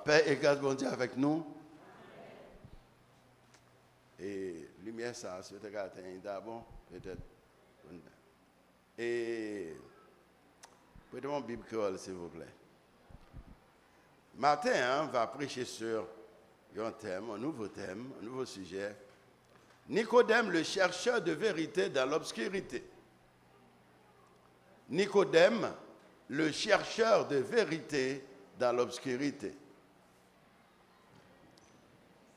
Père et grâce bon Dieu avec nous. Et lumière ça, c'est peut-être d'abord, peut-être. Et prenez mon Bible créole, s'il vous plaît. Matin, on va prêcher sur un thème, un nouveau sujet. Nicodème, le chercheur de vérité dans l'obscurité. Nicodème, le chercheur de vérité dans l'obscurité.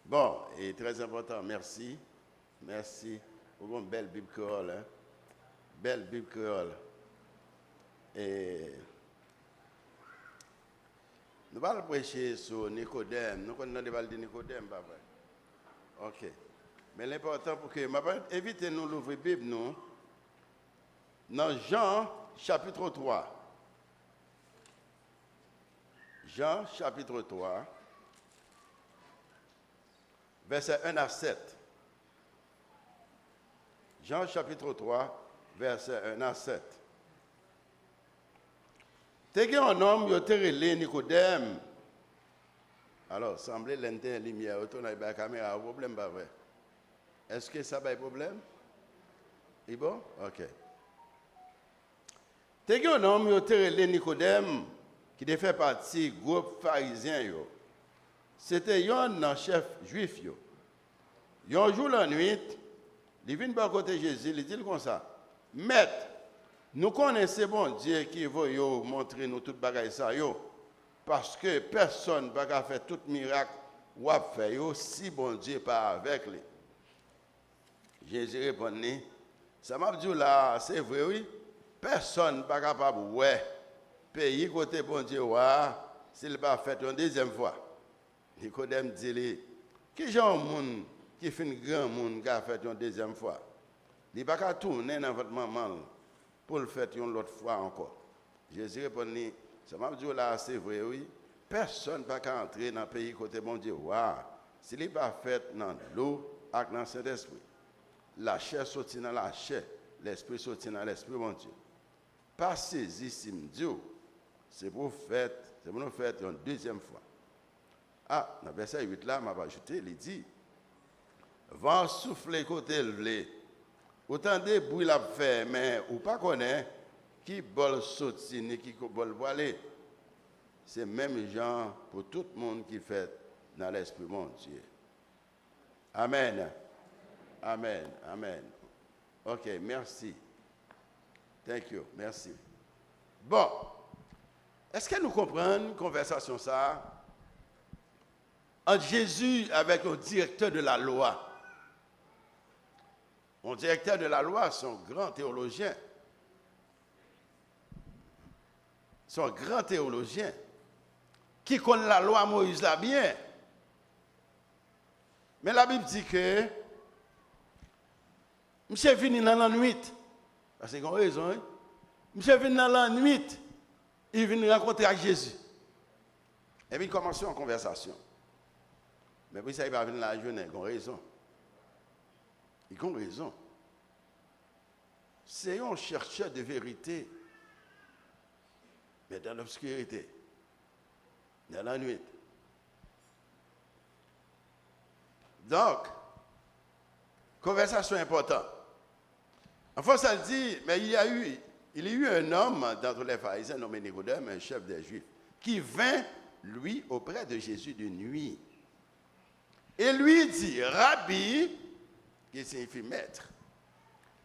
Bon, et très important, merci. Merci pour une belle Bible créole. Hein? Belle Bible créole. Et nous allons prêcher sur Nicodème. Nous connaissons le de Nicodème, pas vrai? Ok. Mais l'important pour que... évitez-nous l'ouvrir Bible, nous. Dans Jean, chapitre 3. Jean, chapitre 3. Versets 1 à 7. Jean, chapitre 3, versets 1 à 7. T'es un homme, il a relé Nicodème. Alors, semblait l'intérieur lumière, autour de la caméra, problème pas vrai. Est-ce que ça va être problème? C'est bon? Ok. T'es un homme, il a relé Nicodème, qui fait partie du groupe pharisien. C'était un chef juif. Un jour la nuit, il vient par côté de Jésus, il dit comme ça: Maître, nous connaissons bon Dieu qui veut montrer nous tout bagaille ça parce que personne ne peut faire tout miracle ou faire si bon Dieu pas avec lui. Jésus répondit: ça m'a dit là, c'est vrai oui, personne ne peut capable ouais pays côté bon Dieu s'il pas fait une deuxième fois. Nicodème dit: qui genre monde qui fait un grand monde qui a fait une deuxième fois? Il n'a pas tourner dans votre maman pour le faire une autre fois encore. Jésus répondit: ça m'a dit là, c'est vrai, oui. Personne ne peut entrer dans le pays côté bon Dieu. S'il n'est pas fait dans l'eau et dans le Saint-Esprit. La chair sortit dans la chair, l'esprit sortit dans l'esprit, mon Dieu. Pas saisi si Dieu, c'est pour nous faire une deuxième fois. Dans le verset 8 là, m'a ajouté, il dit: vent souffler côté le autant de bruit l'a fait, mais ou pas connaît qui bol sorti ni qui bol voilé. C'est même genre pour tout le monde qui fait dans l'esprit, mon Dieu. Amen. Amen. Amen. Ok, merci. Thank you. Merci. Bon. Est-ce que nous comprenons une conversation ça entre Jésus avec le directeur de la loi? Mon directeur de la loi, son grand théologien. Son grand théologien qui connaît la loi Moïse là bien. Mais la Bible dit que monsieur venu dans la nuit. Parce qu'il a raison. Hein? Monsieur venu dans la nuit. Il vient rencontrer avec Jésus. Et puis il commence une conversation. Mais puis ça, il va venir la journée. Il a raison. Il a raison. C'est un chercheur de vérité. Mais dans l'obscurité. Dans la nuit. Donc, conversation importante. Enfin, ça le dit, mais il y a eu un homme d'entre les pharisiens nommé Nicodème, un chef des Juifs, qui vint, lui, auprès de Jésus de nuit. Et lui dit: Rabbi, qui signifie maître,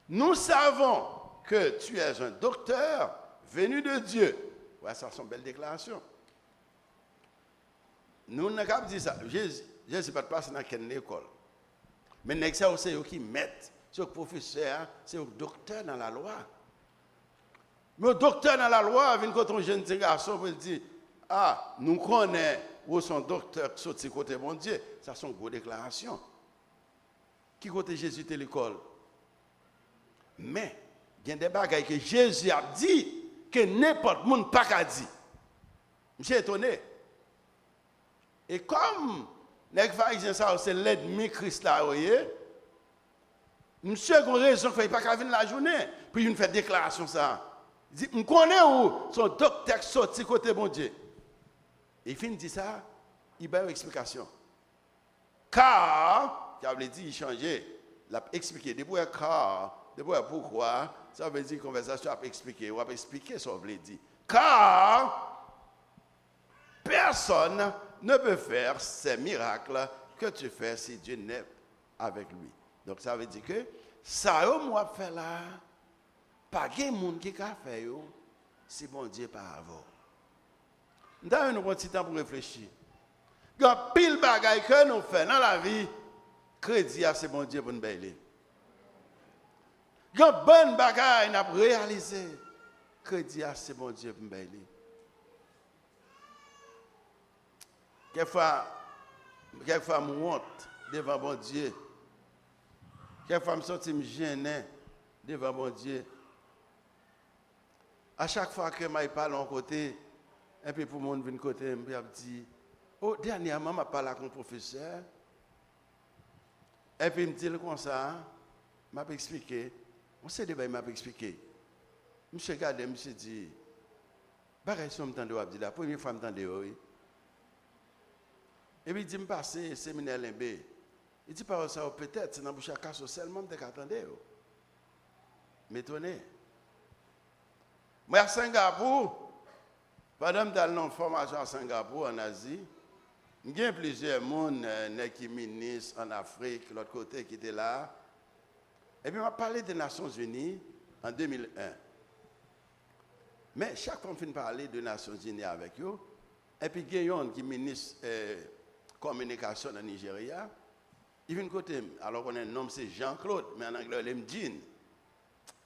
nous savons que tu es un docteur venu de Dieu. Voilà, ça c'est une belle déclaration. Nous n'avons pas dit ça. Jésus ne sais pas de passer dans quelle école. Mais c'est eux qui mettent. C'est le professeur, c'est le docteur dans la loi. Mais le docteur dans la loi vient quand un jeune garçon pour dire: nous connaissons où son docteur qui sorti côté bon Dieu. Ça sont une grosse déclaration. Qui côté Jésus était l'école? Mais il y a des bagages que Jésus a dit que n'importe qui n'a pas dit. Je suis étonné. Et comme les pharisiens, c'est l'ennemi Christ là, vous voyez, monsieur a raison qu'il ne faut pas venir la journée, puis il fait déclaration ça. Il dit: je connais où son docteur sorti côté bon Dieu. Et il finit dit ça, il y a une explication. Car, qui veut dire changer, l'a expliqué. Depuis car, depuis pourquoi, ça veut dire conversation a expliqué, ou a expliqué ce que veut dire. Car personne ne peut faire ces miracles que tu fais si Dieu n'est avec lui. Donc ça veut dire que ça moi fait là, pas de monde qui a fait si bon Dieu pas avant. Nous avons un petit temps pour réfléchir. Il y a pile de choses que nous faisons dans la vie, crédit à ce bon Dieu pour nous bailler. Il y a bonne bagaille à réaliser, crédit à ce bon Dieu pour nous bailler. Quelquefois, je honte devant bon Dieu. Quelquefois, je me sens gêné devant bon Dieu. À chaque fois que je parle d'un côté, et puis pour le monde vient côté, je me dis, oh, dernièrement, je parle avec un professeur. Et puis il me dit comme ça, je vais expliquer. On sait déjà, il m'a expliqué. Je me regarde, je me dit, pareil, si je m'entends dire, la première fois que je m'entends oui. Et puis il dit, je passe au séminaire Limbé. Il dit, par ça, peut-être, c'est dans le bouche à casse seulement, je m'attendais. M'étonné. Moi, à Singapour, pendant que je suis en formation à Singapour, en Asie, il y a plusieurs personnes qui sont ministres en Afrique, l'autre côté qui étaient là. Et puis, on a parlé des Nations Unies en 2001. Mais chaque fois qu'on parle des Nations Unies avec eux, et puis il y a un qui est ministre communication au Nigeria, il vient côté, alors qu'on a un nom, c'est Jean-Claude, mais en anglais, il aime Jean.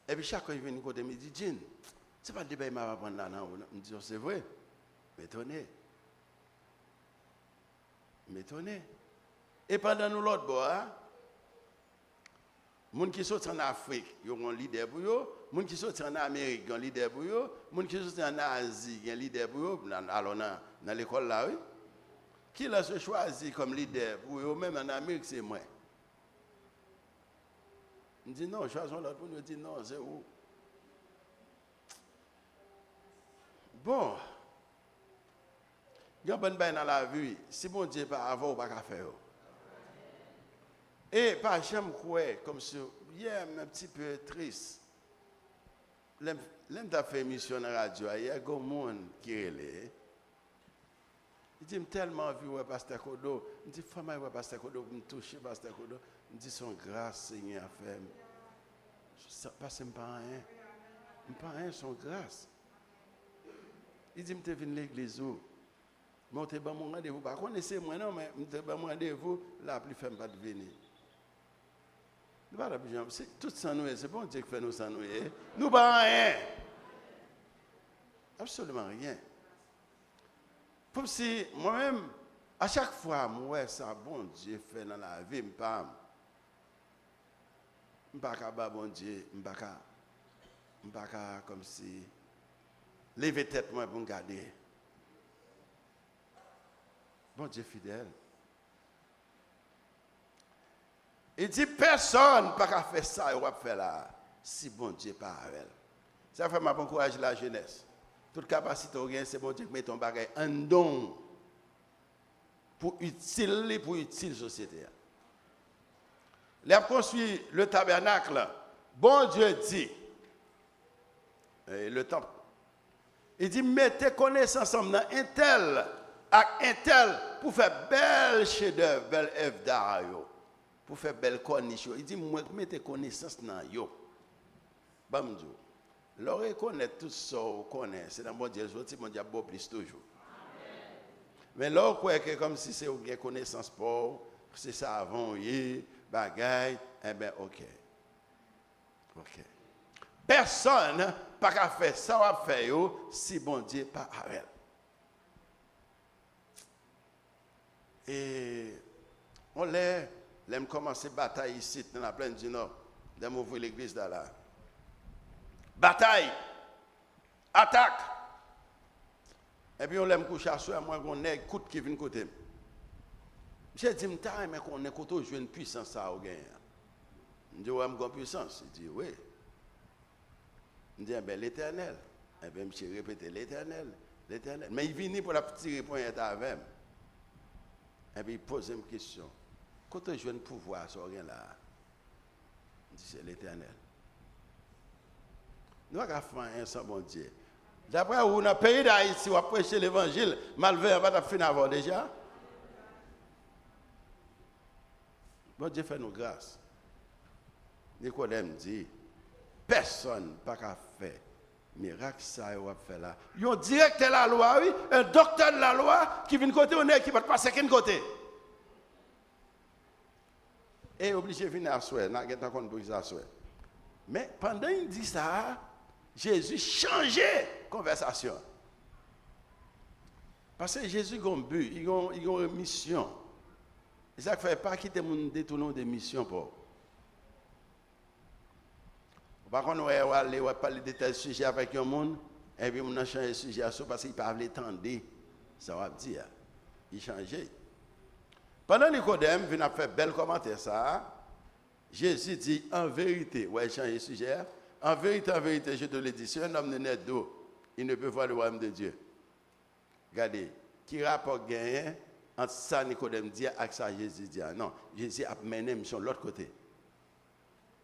Et puis chaque fois qu'il vient côté, il me dit, Jean, c'est pas le débat que je vais prendre là, non. Je me dis, c'est vrai. M'étonné. Et pendant nous l'autre bois, les gens qui sont en Afrique, ils ont un leader pour eux. Les gens qui sont en Amérique, ils ont un leader pour eux. Les gens qui sont en Asie, ils ont un leader pour eux. Alors, dans l'école là, oui. Qui l'a choisi comme leader pour eux, même en Amérique, c'est moi. Je dis non, choisissons l'autre pour nous dire non, c'est où. Bon. Il y a une bonne bain dans la vie. Si mon Dieu pas avant, ou pas qu'à faire. Et pas j'aime quoi, comme si, hier, un petit peu triste. L'un t'a fait émission dans la radio, il y a un monde qui est là. Il dit, tellement vu, ouais, Pasteur Kodo. Il dit, femme, ouais, Pasteur Kodo, me toucher, Pasteur Kodo. Il dit, son grâce, Seigneur, a fait. Je ne passe pas rien. Je ne pas rien, son grâce. Il dit, je suis venu à l'église. Je suis venu mon rendez-vous. Par contre, c'est moi, non, mais je suis venu mon rendez-vous. Là, plus femme pas de venir. C'est tout ça, c'est bon Dieu qui fait nous ça. Nous pas rien. Absolument rien. Comme si moi-même, à chaque fois, moi, ça, bon Dieu fait dans la vie, je ne suis pas bon Dieu, je ne suis pas comme si, lever tête moi pour me garder. Bon Dieu fidèle. Il dit, personne n'a pas fait ça, il va faire là, si bon Dieu pas avec elle. Ça fait m'encourager la jeunesse. Toute capacité, c'est bon Dieu qui met ton bagage en don pour utile société. Il a construit le tabernacle. Bon Dieu dit, le temple, il dit, mettez connaissance ensemble dans un tel pour faire belle chef-d'œuvre, belle œuvre d'art, pour faire belle corniche. Il dit, mettez connaissance dans yo. Bamdou. L'oreille connaît tout ça, connaît. C'est dans mon Dieu, mon Dieu, beau plus toujours. Amen. Mais là, que comme si c'est une connaissance pour, c'est ça avant, bagaille, eh bien, ok. Personne n'a pas fait ça, va faire si bon Dieu pas avec. Et on l'aime commencer à bataille ici, dans la plaine du Nord, dans m'ouvrir l'église là. Bataille, attaque. Et puis on l'aime coucher à soi, moi on est coûte qui vient côté. J'ai dit, mais qu'on est côté jouer une puissance ça au gain. Je dis, ouais, j'ai une puissance. Il dit, oui. Je dis, ben l'Éternel. Et bien, je répète, l'Éternel. Mais il vient pour la petite réponse avec. Et puis il pose une question. Quand tu joues un pouvoir, ça rien là. Il dit c'est l'Éternel. Nous avons fait un sans bon Dieu. D'après vous, dans le pays d'Haïti, vous prêchez l'évangile, malveillant, vous avez fini avant déjà. Bon Dieu fait nous grâce. Nicodème dit, personne n'a pas faire miracle ça va faire là. Il y a un directeur de la loi, oui, un docteur de la loi qui vient côté honnête qui va passer quel côté. Et obligé de venir à soi, n'a pas compte pour ça soi. Mais pendant qu'il dit ça, Jésus changeait la conversation. Parce que Jésus a un but, il a une mission. Et ça ne fait pas quitter mon détournant de mission pour. Par contre, on va parler de tel sujet avec un monde, et puis on a changé le sujet parce qu'il ne peut pas l'étendre. Ça va dire. Il changeait. Pendant Nicodème, il a fait bel commentaire ça. Jésus dit en vérité, ouais, il change le sujet. En vérité, je te le dis, si un homme n'est d'eau, il ne peut voir le royaume de Dieu. Regardez, qui rapport gagnant entre ça, Nicodème dit, et ça, Jésus dit. Non, Jésus a mené mission de l'autre côté.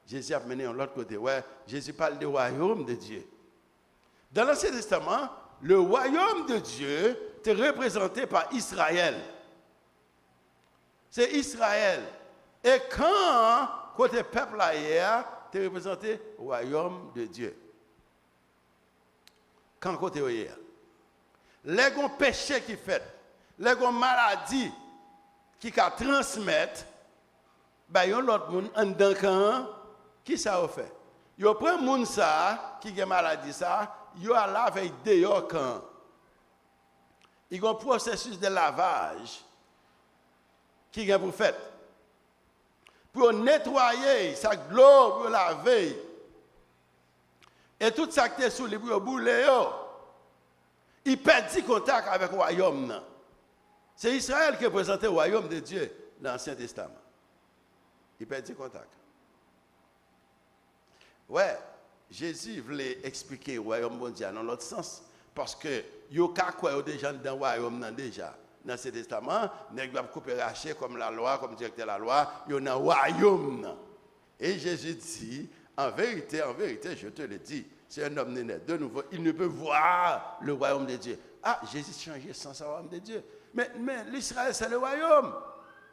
Jésus a mené de l'autre côté. Ouais, Jésus parle du royaume de Dieu. Dans l'Ancien Testament, le royaume de Dieu est représenté par Israël. C'est Israël. Et quand, côté peuple hier, tu es représenté au royaume de Dieu. Quand côté hier, les gens péché qui fait, les gens maladie qui transmettent, ben yon l'autre monde en dedans qui ça a fait. Yo prend moun ça qui a maladie ça, yo a lavé dehors quand. Il y a un processus de lavage qui est pour fait. Pour nettoyer sa gloire, pour laver. Et tout ça qui est sous les pour bouler, il perd contact avec le royaume. C'est Israël qui représente le royaume de Dieu dans l'Ancien Testament. Il perd contact. Ouais, Jésus voulait expliquer le royaume mondial dans l'autre sens. Parce que il y a des gens dans le royaume déjà. Dans l'Ancien Testament, ils doivent couper racher comme la loi, comme directeur de la loi, il y a un royaume. Et Jésus dit, en vérité, je te le dis, si un homme né de nouveau, il ne peut voir le royaume de Dieu. Ah, Jésus changeait sans le royaume de Dieu. Mais l'Israël, c'est le royaume.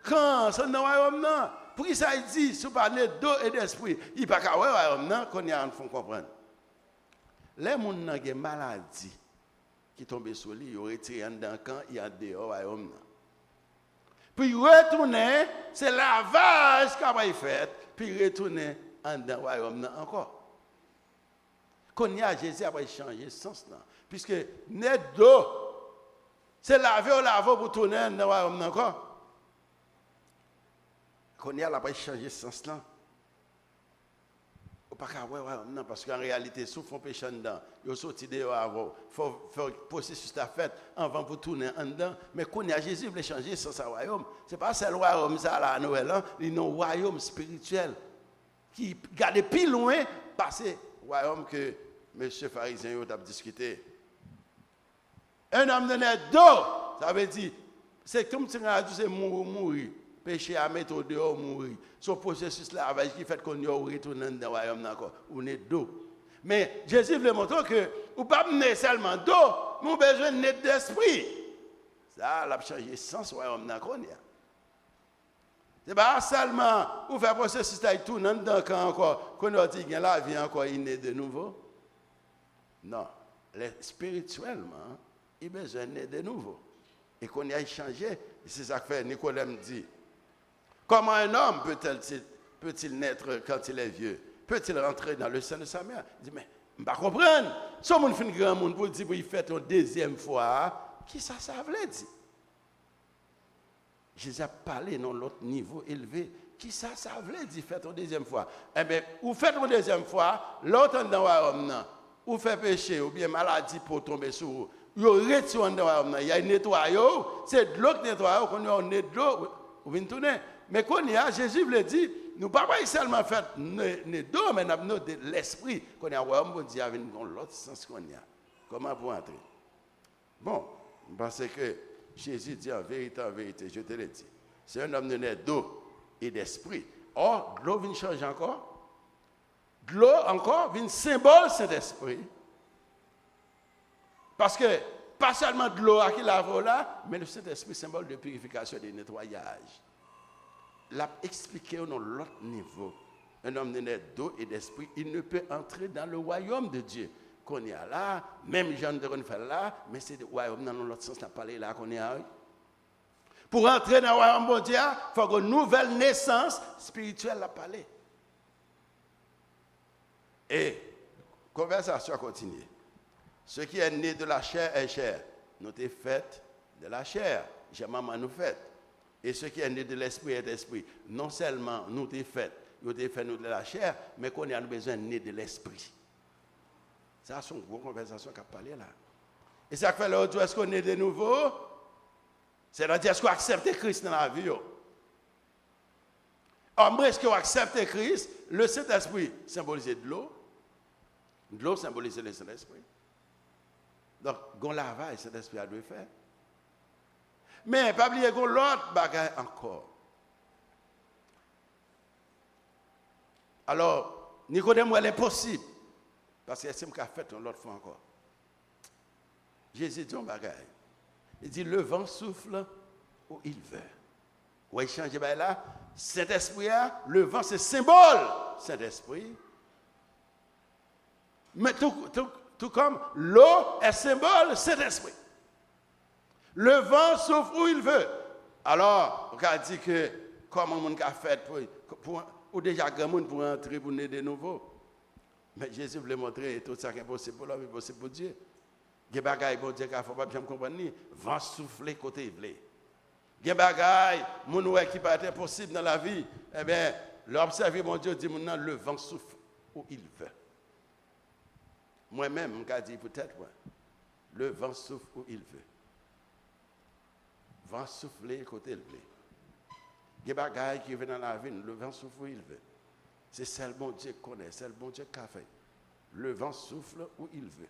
Quand c'est le royaume, non. Pour qui ça dit, si vous parlez d'eau et d'esprit, il n'y a pas qu'à voir le royaume, non, qu'on y a un fond comprendre. Les gens qui ont des maladies qui tombent sur lui, ils ont retiré dans le camp, il y a dehors le royaume. Puis retourner, c'est lavage qu'il a fait, puis retourner dans le royaume encore. Quand il y a Jésus, a changé sens là. Puisque net d'eau, c'est laver ou laver pour tourner dans le royaume encore. Quand il y a changé sens là. Pas qu'à voir, non, parce qu'en réalité, si on péché dedans, il faut sortir dehors avant, il faut faire le processus de la fête avant pour tourner en dedans. Mais quand il y a Jésus, il veut changer son royaume. Ce n'est pas ce royaume, ça, à Noël, il y a un royaume spirituel qui garde plus loin passer royaume que M. Pharisien a discuté. Un homme de d'eau, ça veut dire, c'est comme si on a dit, c'est mourir. Péché à mettre au dehors, mourir. Son processus lavage qui fait qu'on y retourne dans le royaume encore. On est d'eau. Mais Jésus veut montrer que vous ne pouvez pas mener seulement d'eau, mais vous avez besoin d'esprit. Ça, il a changé le sens du royaume encore. Ce n'est pas seulement vous faire processus de tourner dans le encore, qu'on a dit que la vie encore il est de nouveau. Non. Spirituellement, il a besoin de nouveau. Et qu'on y a changé, c'est ça que fait Nicodème dit. Comment un homme peut-il naître quand il est vieux? Peut-il rentrer dans le sein de sa mère? Il dit, mais je ne comprends pas. Si on fait un grand monde pour dire qu'il fait une deuxième fois, qui ça veut dire? Jésus a parlé dans l'autre niveau élevé. Qui ça veut dire faire une deuxième fois? Eh bien, vous faites une deuxième fois, l'autre dans le royaume, ou fait péché, ou bien maladie pour tomber sur vous. Vous retournez dans le royaume, il y a un nettoyage, c'est de l'eau qui nettoie, qu'on a un nez de l'eau, vous venez tourner. Mais quand il y a, Jésus veut dire, nous ne pouvons pas seulement faire d'eau, mais nous avons de l'esprit. Quand il y a un royaume, on dit, dans l'autre sens qu'on y a. Comment pour entrer? Bon, parce que Jésus dit en vérité, je te le dis. C'est un homme né d'eau et d'esprit. Or, de l'eau vient changer encore. De l'eau encore vient symbole Saint-Esprit. Parce que, pas seulement de l'eau qui lave là, mais le Saint-Esprit, symbole de purification et de nettoyage. L'a expliqué au l'autre niveau. Un homme né d'eau et d'esprit, il ne peut entrer dans le royaume de Dieu. Qu'on est là, même Jean de fait là, mais c'est le royaume dans l'autre sens, n'a pas là qu'on est là. Pour entrer dans le royaume de Dieu, il faut une nouvelle naissance spirituelle à parler. Et, conversation continue. Ce qui est né de la chair est chair. Nous sommes faits de la chair. J'ai maman nous fait. Et ce qui est né de l'esprit est esprit. Non seulement nous sommes faits, nous sommes faits de la chair, mais qu'on a besoin de né de l'esprit. Ça, c'est une grosse conversation qu'a parlé là. Et ça fait l'autre, est-ce qu'on est de nouveau? C'est-à-dire, est-ce qu'on accepte Christ dans la vie? Or, est-ce qu'on accepte Christ? Le Saint-Esprit symbolise de l'eau. De l'eau symbolise le Saint-Esprit. Donc, on lavage, Saint-Esprit a dû faire. Mais, pas oublier qu'on l'autre bagaille encore. Alors, Nicodème, elle est possible. Parce que c'est ce qu'a fait l'autre fois encore. Jésus dit un bagaille. Il dit, le vent souffle où il veut. Où il change là, Saint-Esprit, le vent c'est symbole, Saint-Esprit. Mais tout comme l'eau est symbole, Saint-Esprit. Le vent souffle où il veut. Alors, on a dit que comment on a fait ou déjà grand monde pour entrer pour naître de nouveau. Mais Jésus voulait montrer tout ça qui est possible pour l'homme et possible pour Dieu. Il y a des bagailles, bon Dieu, qu'il ne faut pas bien comprendre. Vent souffler côté il veut. Il y a des bagailles, qui peut être possible dans la vie. Eh bien, l'observer, mon Dieu, dit maintenant, le vent souffle où il veut. Moi-même, je dis peut-être, le vent souffle où il veut. Vent souffler côté il veut. Il y a des bagailles qui viennent dans la vie, le vent souffle où il veut. C'est seul bon Dieu qui connaît, c'est le bon Dieu qui a fait. Le vent souffle où il veut.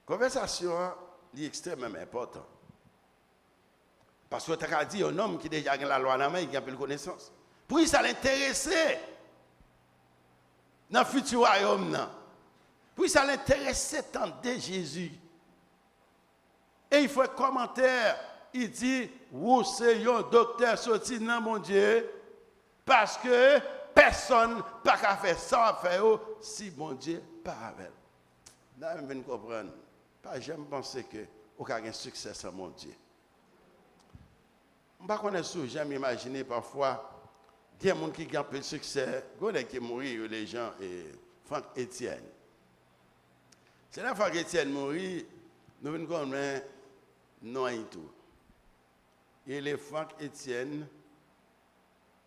Conversation est extrêmement importante. Parce que tu as dit un homme qui déjà a la loi dans la main, il a plus de connaissance. Pour ça l'intéresser dans le futur royaume. Pour ça l'intéresser tant de Jésus. Et il faut un commentaire. Il dit, vous c'est un docteur sorti dans mon Dieu, parce que personne n'a qu'à faire ça faire si mon Dieu pas avec. Là, je viens de comprendre. Pas j'aime penser que vous avez un succès sans mon Dieu. Je ne connais pas, j'aime imaginer parfois, il y a des gens qui ont un peu de succès, il y a qui mourir, les gens, et Franck Etienne. C'est la fois qu'Etienne mourit, nous venons connaître non et tout. Et les Franck Etienne,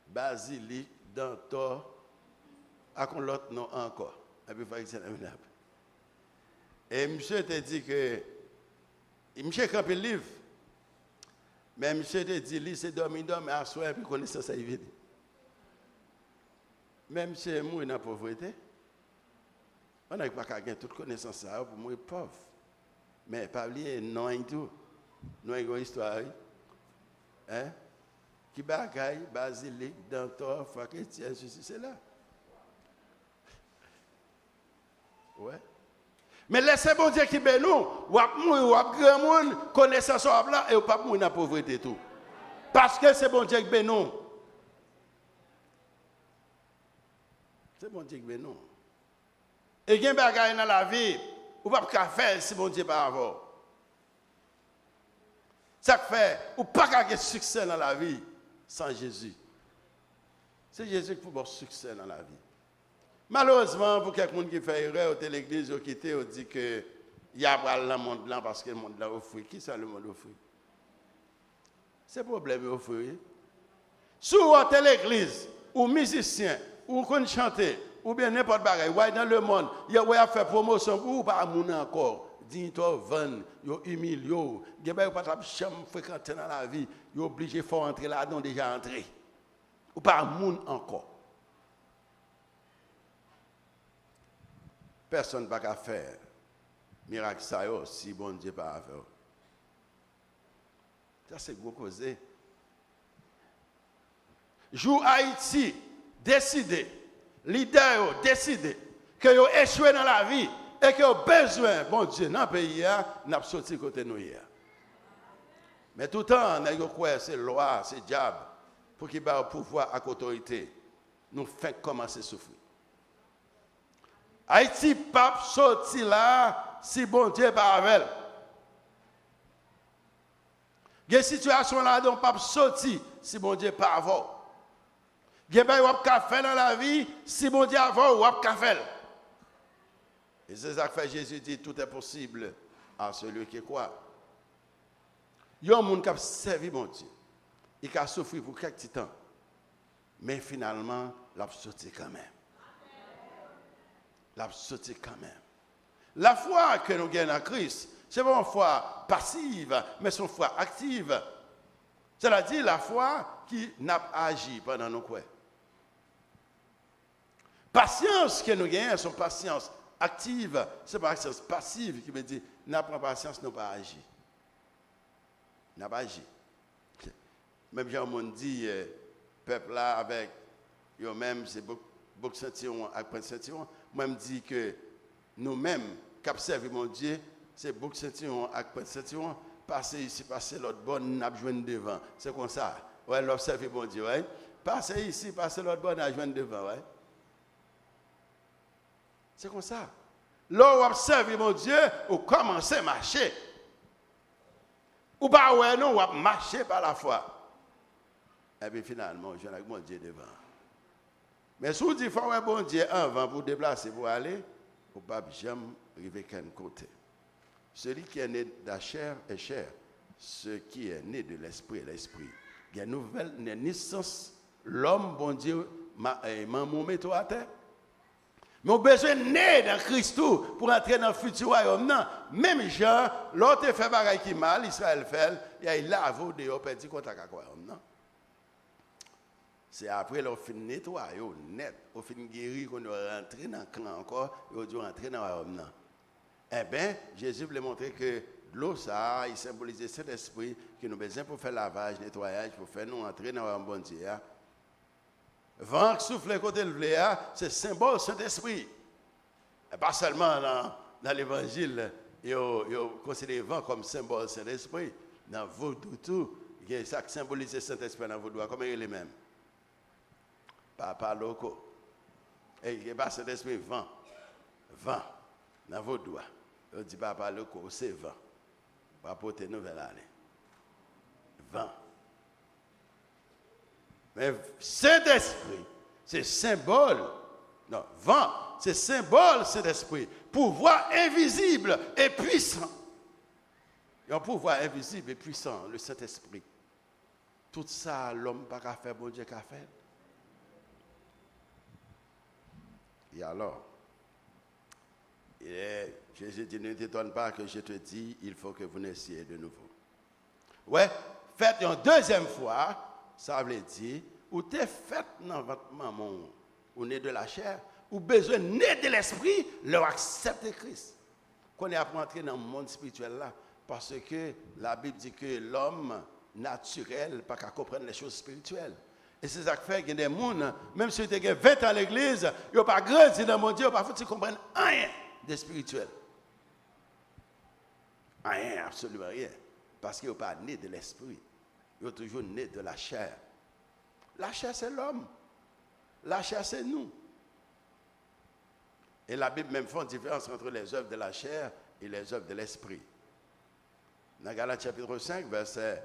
Basilique, Dantor, à l'autre nom encore. Et puis Franck Etienne est venu. Et monsieur te dit que, monsieur a campé le livre, mais monsieur te dit, lui c'est dormir, mais à soi, et puis connaissance ça vide. Mais monsieur est mort dans la pauvreté. On n'a pas qu'à gagner toute connaissance ça pour mourir pauvre. Mais pas oublier, non et tout. Nous avons une histoire. Hein? Qui bagaille, basilique, dentor, faké, tiens, ceci, c'est là. Ouais. Mais laissez bon Dieu qui ben nous, ou ap mourir, ou ap grand monde, connaissance là, et ou pas mourir dans la pauvreté tout. Parce que c'est bon Dieu qui ben nous. C'est bon Dieu qui ben nous. Et il y a des bagailles dans la vie, ou pas qu'à faire si bon Dieu pas avoir. Ça fait, ou pas qu'à avoir succès dans la vie sans Jésus. C'est Jésus qui peut avoir succès dans la vie. Malheureusement, pour quelqu'un qui fait erreur, au l'église, au quitté, on dit que il y a pas le monde là parce que le monde là offre. Qui ça le monde offre? C'est problème offre. Si vous êtes l'église, ou musicien, ou qu'on chante, ou bien n'importe quoi, dans le monde, il y a fait promotion pour ou pas moun encore. Dis-toi, vendre, yo humilié, yo, pas de chambre fréquenter dans la vie, yo obligé faut entrer là-dedans déjà entré. Ou pas moun encore. Personne n'a qu'à faire miracle ça si bon Dieu pas faire. Ça c'est gros causé. Jou Haïti décidé, leader décidé que yo échoué dans la vie et que yo besoin bon Dieu dans le pays n'a sorti côté nous hier. Mais tout le temps, nous croyons c'est loi, c'est diable, pour qu'il ait le pouvoir à l'autorité. Nous faisons commencer à souffrir. Haïti, pape, sorti là, si bon Dieu pas avec. Il y a une situation là, dont pape sorti, si bon Dieu pas avec. Il y a des choses dans la vie, si bon Dieu avant, ou pas faire. Et c'est ça que Jésus dit, tout est possible à celui qui croit. Il y a un monde qui a servi mon Dieu. Il a souffert pour quelques temps. Mais finalement, il a sorti quand même. Il a sorti quand même. La foi que nous gagnons en Christ, ce n'est pas une foi passive, mais c'est une foi active. C'est-à-dire la foi qui n'a pas agi pendant nos croix. Patience que nous gagnons, c'est une patience active. Ce n'est pas une patience passive qui me dit, n'a pas patience, n'a pas agi. N'a pas agi. Même Jean dit, peuple là, avec eux-mêmes, c'est beaucoup de sentiments, avec plein de sentiments. Moi, je dis que nous-mêmes, qui observons mon Dieu, c'est beaucoup de sentiments, avec plein de sentiments. Passer ici, passer l'autre bord, nous avons besoin devant. C'est comme ça. Ouais, l'observer mon Dieu, ouais. Passer ici, passer l'autre bord, nous avons besoin devant, ouais. C'est comme ça. Là où observer mon Dieu, ou commencer à marcher. Ou pas, ouais, non, ou marcher par la foi. Et puis finalement, je suis avec mon Dieu devant. Mais si vous dites, il faut un bon Dieu avant pour déplacer, pour aller, ou pas jamais arriver qu'un côté. Celui qui est né de la chair est chair. Ce qui est né de l'esprit est l'esprit. Il y a une nouvelle naissance. L'homme, bon Dieu, m'a mis toi à terre. Mais on a besoin de naître dans Christ pour entrer dans le futur royaume. Non, même Jean, l'autre fait bagaille qui mal, Israël fait, il lave au dehors, perdu contre le royaume. Non. C'est après qu'on fin nettoyer, net, on fin guérir, qu'on doit rentrer dans le camp encore, on doit rentrer dans le royaume. Non. Eh bien, Jésus voulait montrer que l'eau, ça, il symbolisait cet esprit que nous avons besoin pour faire lavage, nettoyage, pour faire nous entrer dans le royaume bon Dieu. Vent qui souffle côté de l'Éa, c'est symbole Saint-Esprit. Et pas seulement dans l'Évangile, il considère le vent comme symbole Saint-Esprit. Dans Vaudou, tout, il y a ça qui symbolise le Saint-Esprit dans Vaudou, comme il est même. Papa loco. Et il n'y a pas Saint-Esprit, vent. Vent, dans Vaudou. Il dit papa loco, c'est vent. Pas porter nouvelle année. Vent. Mais Saint-Esprit, c'est symbole. Non, vent, c'est symbole Saint-Esprit. Pouvoir invisible et puissant. Il y a un pouvoir invisible et puissant, le Saint-Esprit. Tout ça, l'homme n'a pas faire, bon Dieu qu'a fait. Et alors, Jésus dit, ne t'étonne pas que je te dis, il faut que vous naissiez de nouveau. Ouais, faites une deuxième fois. Ça veut dire, ou t'es fait dans votre maman, ou né de la chair, ou besoin né de l'esprit, leur accepter Christ. Qu'on est à entrer dans le monde spirituel là, parce que la Bible dit que l'homme naturel n'a pas qu'à comprendre les choses spirituelles. Et c'est ça qui fait qu'il y a des gens, même si tu as 20 ans à l'église, ils n'ont pas grandi dans mon Dieu, ils n'ont pas fait comprendre rien de spirituel. Rien, absolument rien. Parce qu'ils n'ont pas né de l'esprit. Ils sont toujours nés de la chair. La chair, c'est l'homme. La chair, c'est nous. Et la Bible même fait une différence entre les œuvres de la chair et les œuvres de l'esprit. Dans Galates chapitre 5, verset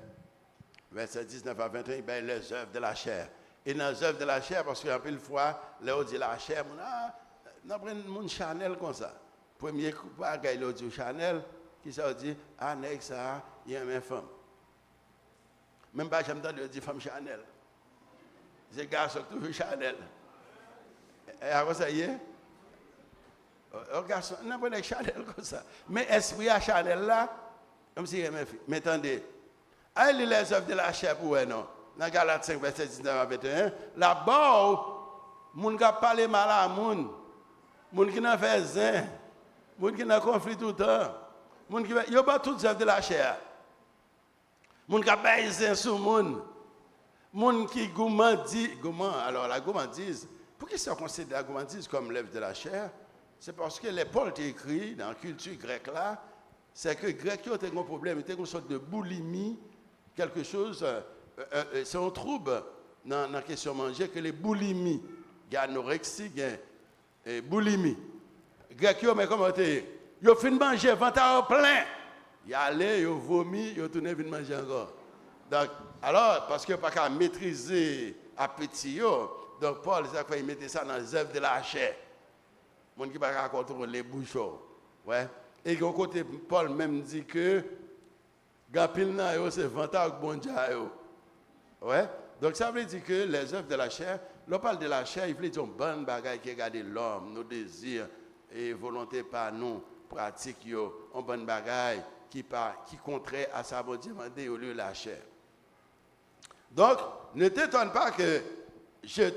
19 à 21, il y a les œuvres de la chair. Et dans les œuvres de la chair, parce qu'un peu de fois, là, on dit la chair, on prend mon Chanel comme ça. Premier coup, il dit Chanel, qui ça dit, annexe ça, il y a une femme. Même pas, j'aime entendre dire femme Chanel. Ces gars sont toujours Chanel. Et à quoi ça y est? Un garçon, on n'a pas de Chanel comme ça. Mais esprit à Chanel là, comme si il y a une fille. Mais attendez, allez les œuvres de la chair pour vous, non? Dans Galates 5, verset 19 à 21, là-bas, les gens qui parlent mal à les gens qui n'ont fait zin, Moun qui dans conflit tout le temps. Moun qui yo pas tout œuvre de la chair. Moun qui baise sur moun. Moun qui alors la gourmandise, pour qui ça considère la gourmandise comme l'œuvre de la chair? C'est parce que les Paul écrit dans la culture grecque là, c'est que les Grecs ont un problème, ils ont une sorte de boulimie, quelque chose, c'est un trouble dans la question manger que les boulimies, il y a anorexie, il y a boulimie. Les Grecs, mais comment ils ont fini de manger, ventre plein. Ils allaient, ils ont vomi, ils ont tourné venir manger encore. Donc, alors, parce qu'ils n'ont pas qu'à maîtriser l'appétit, donc Paul, c'est quoi, il mettait ça dans les œuvres de la chair. Les gens qui ne peuvent pas contrôler les bouchons. Ouais. Et de côté, Paul même dit que Gapilna, c'est ventre bon Dieu. Ouais. Donc ça veut dire que les œuvres de la chair, l'on parle de la chair, il veut dire une bonne bagaille qui regarde l'homme, nos désirs et volonté par nous, pratique, une bonne bagaille qui contraire à sa bonne demandée au lieu de la chair. Donc, ne t'étonne pas que je